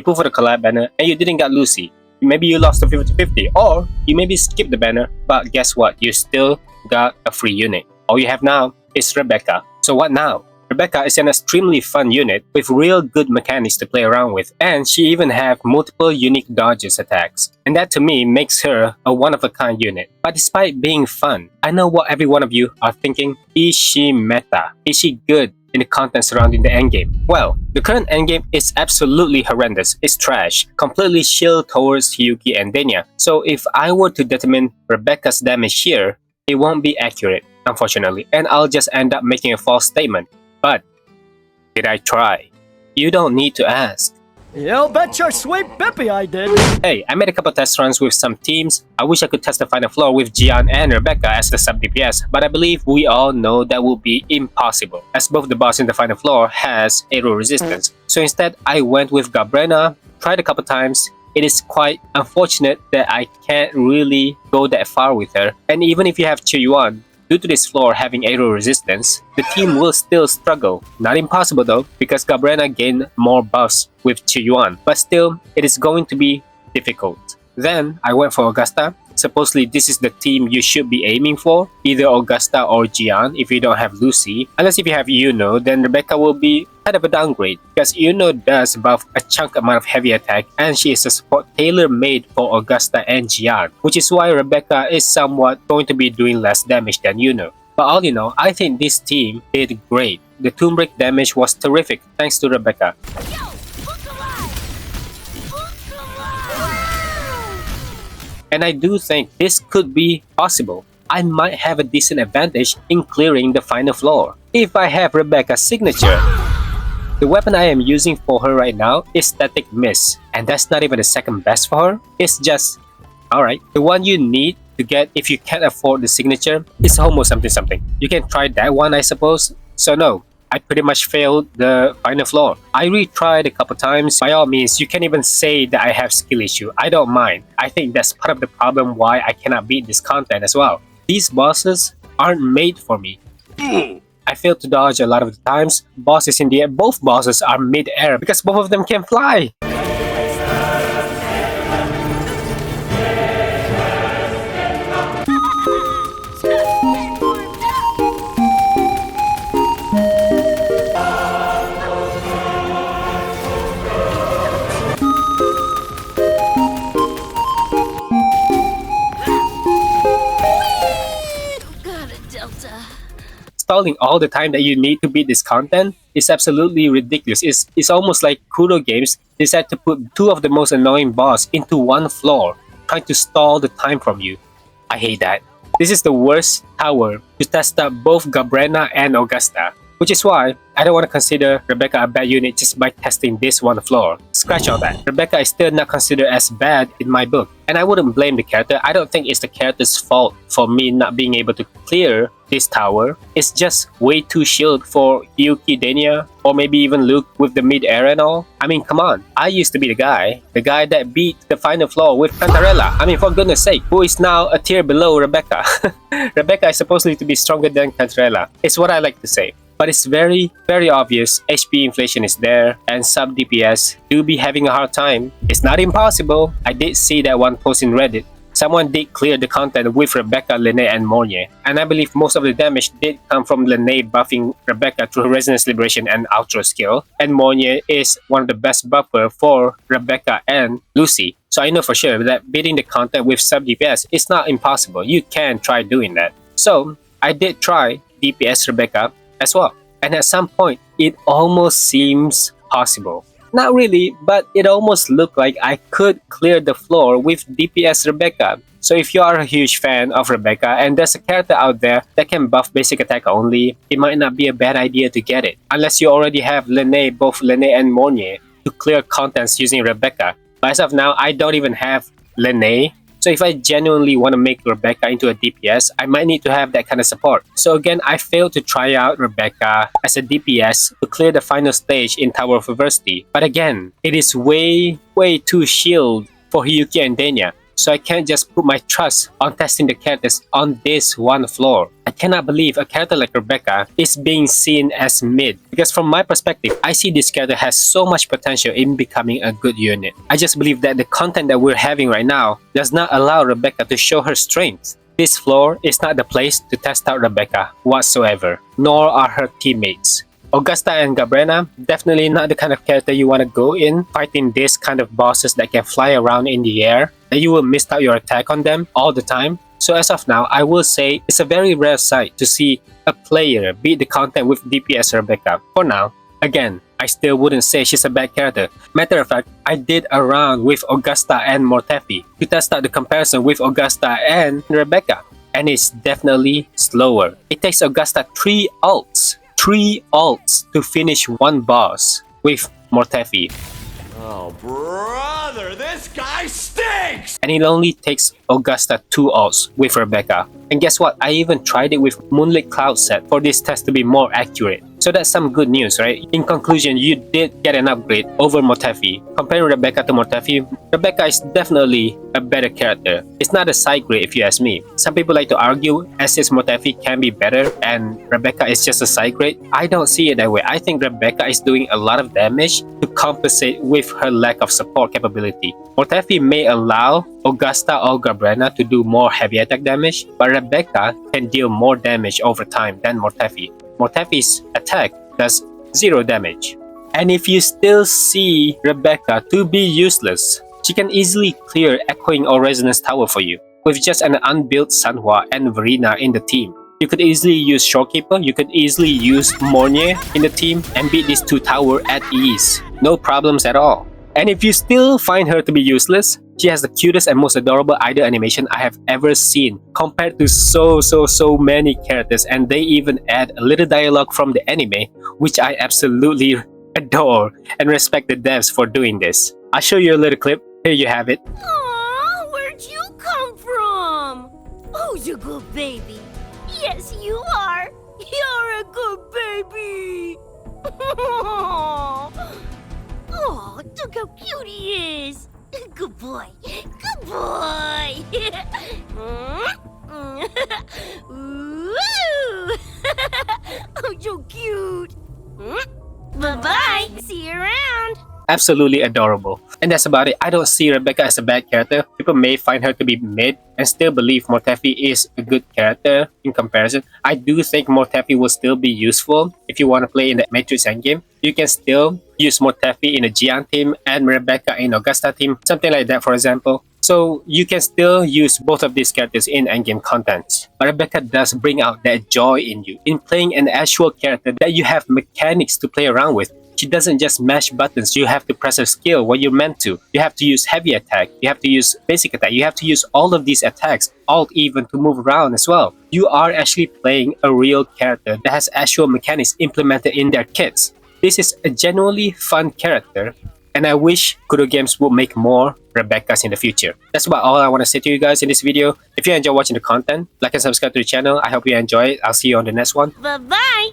you pull for the collab banner, and you didn't get Lucy. Maybe you lost the 50-50, or you maybe skipped the banner, but guess what? You still got a free unit. All you have now is Rebecca. So what now? Rebecca is an extremely fun unit with real good mechanics to play around with, and she even have multiple unique dodges attacks. And that to me makes her a one-of-a-kind unit. But despite being fun, I know what every one of you are thinking. Is she meta? Is she good in the content surrounding the endgame? Well, the current endgame is absolutely horrendous. It's trash. Completely shield towards Hiyuki and Denia. So if I were to determine Rebecca's damage here, it won't be accurate, unfortunately, and I'll just end up making a false statement. But did I try? You don't need to ask. You bet your sweet bippy I did! Hey, I made a couple test runs with some teams. I wish I could test the final floor with Gian and Rebecca as the sub DPS, but I believe we all know that would be impossible, as both the boss in the final floor has aero resistance. So instead, I went with Galbrena, tried a couple times. It is quite unfortunate that I can't really go that far with her, and even if you have Chuyuan, due to this floor having aero resistance, the team will still struggle. Not impossible though, because Galbrena gained more buffs with Chuyuan, but still, it is going to be difficult. Then, I went for Augusta. Supposedly, this is the team you should be aiming for, either Augusta or Gian if you don't have Lucy. Unless if you have Yuno, then Rebecca will be kind of a downgrade, because Yuno does buff a chunk amount of heavy attack, and she is a support tailor-made for Augusta and Gian, which is why Rebecca is somewhat going to be doing less damage than Yuno. But all in all, I think this team did great. The Tomb Break damage was terrific thanks to Rebecca. And I do think this could be possible. I might have a decent advantage in clearing the final floor if I have Rebecca's signature. The weapon I am using for her right now is Static Miss, and that's not even the second best for her. It's just, alright, the one you need to get if you can't afford the signature is Homo something something. You can try that one, I suppose. So no, I pretty much failed the final floor. I retried a couple times. By all means, you can even say that I have skill issue. I don't mind. I think that's part of the problem why I cannot beat this content as well. These bosses aren't made for me. I failed to dodge a lot of the times. Bosses in the air, both bosses are mid-air because both of them can fly. Stalling all the time that you need to beat this content is absolutely ridiculous. It's almost like KUROGAMES decided to put two of the most annoying boss into one floor, trying to stall the time from you. I hate that. This is the worst tower to test out both Galbrena and Augusta, which is why I don't want to consider Rebecca a bad unit just by testing this one floor. Scratch all that. Rebecca is still not considered as bad in my book, and I wouldn't blame the character. I don't think it's the character's fault for me not being able to clear this tower. It's just way too shield for Hiyuki, Denia, or maybe even Luke with the mid-air and all. I mean, come on. I used to be the guy that beat the final floor with Cantarella. I mean, for goodness sake, who is now a tier below Rebecca. Rebecca is supposedly to be stronger than Cantarella. It's what I like to say. But it's very, very obvious HP inflation is there, and sub DPS do be having a hard time. It's not impossible. I did see that one post in Reddit. Someone did clear the content with Rebecca, Lynae, and Mornye, and I believe most of the damage did come from Lynae buffing Rebecca through Resonance Liberation and Outro skill, and Mornye is one of the best buffer for Rebecca and Lucy. So I know for sure that beating the content with sub DPS is not impossible. You can try doing that. So I did try DPS Rebecca as well, and at some point it almost seems possible. Not really, but it almost looked like I could clear the floor with DPS Rebecca. So if you are a huge fan of Rebecca and there's a character out there that can buff basic attack only, it might not be a bad idea to get it. Unless you already have Lynae, both Lynae and Mornye, to clear contents using Rebecca. But as of now, I don't even have Lynae. So if I genuinely want to make Rebecca into a DPS, I might need to have that kind of support. So again, I failed to try out Rebecca as a DPS to clear the final stage in Tower of Adversity. But again, it is way too shield for Hiyuki and Denia. so I can't just put my trust on testing the characters on this one floor. I cannot believe a character like Rebecca is being seen as mid, because from my perspective, I see this character has so much potential in becoming a good unit. I just believe that the content that we're having right now does not allow Rebecca to show her strengths. This floor is not the place to test out Rebecca whatsoever, nor are her teammates. Augusta and Galbrena, definitely not the kind of character you want to go in fighting this kind of bosses that can fly around in the air, that you will miss out your attack on them all the time. So as of now, I will say it's a very rare sight to see a player beat the content with DPS Rebecca. For now, again, I still wouldn't say she's a bad character. Matter of fact, I did a round with Augusta and Mortefi to test out the comparison with Augusta and Rebecca, and it's definitely slower. It takes Augusta 3 ults to finish one boss with Mortefi. Oh, brother, this guy stinks! And it only takes Augusta 2 ults with Rebecca. And guess what? I even tried it with Moonlit Cloud set for this test to be more accurate. So that's some good news, right? In conclusion, you did get an upgrade over Mortefi. Comparing Rebecca to Mortefi, Rebecca is definitely a better character. It's not a side grade if you ask me. Some people like to argue as if Mortefi can be better and Rebecca is just a side grade. I don't see it that way. I think Rebecca is doing a lot of damage to compensate with her lack of support capability. Mortefi may allow Augusta or Galbrena to do more heavy attack damage, but Rebecca can deal more damage over time than Mortefi. Mortefi's attack does 0 damage. And if you still see Rebecca to be useless, she can easily clear Echoing or Resonance Tower for you with just an unbuilt Sanhua and Verena in the team. You could easily use Shorekeeper, you could easily use Mornye in the team and beat these 2 towers at ease. No problems at all. And if you still find her to be useless, she has the cutest and most adorable idol animation I have ever seen compared to so many characters, and they even add a little dialogue from the anime, which I absolutely adore and respect the devs for doing this. I'll show you a little clip. Here you have it. Aw, where'd you come from? Who's a good baby? Yes, you are. You're a good baby. Oh, look how cute he is. Good boy. Good boy. Ooh. Oh, so cute. Bye-bye. See you around. Absolutely adorable. And that's about it. I don't see Rebecca as a bad character. People may find her to be mid and still believe Mortefi is a good character in comparison. I do think Mortefi will still be useful if you want to play in the Matrix endgame. You can still use Mortefi in the Jian team and Rebecca in Augusta team, something like that for example. So you can still use both of these characters in endgame content. But Rebecca does bring out that joy in you, in playing an actual character that you have mechanics to play around with. She doesn't just mash buttons, you have to press her skill what you're meant to. You have to use heavy attack, you have to use basic attack, you have to use all of these attacks, alt even to move around as well. You are actually playing a real character that has actual mechanics implemented in their kits. This is a genuinely fun character, and I wish KUROGAMES would make more Rebeccas in the future. That's about all I want to say to you guys in this video. If you enjoy watching the content, like and subscribe to the channel. I hope you enjoy it. I'll see you on the next one. Bye-bye.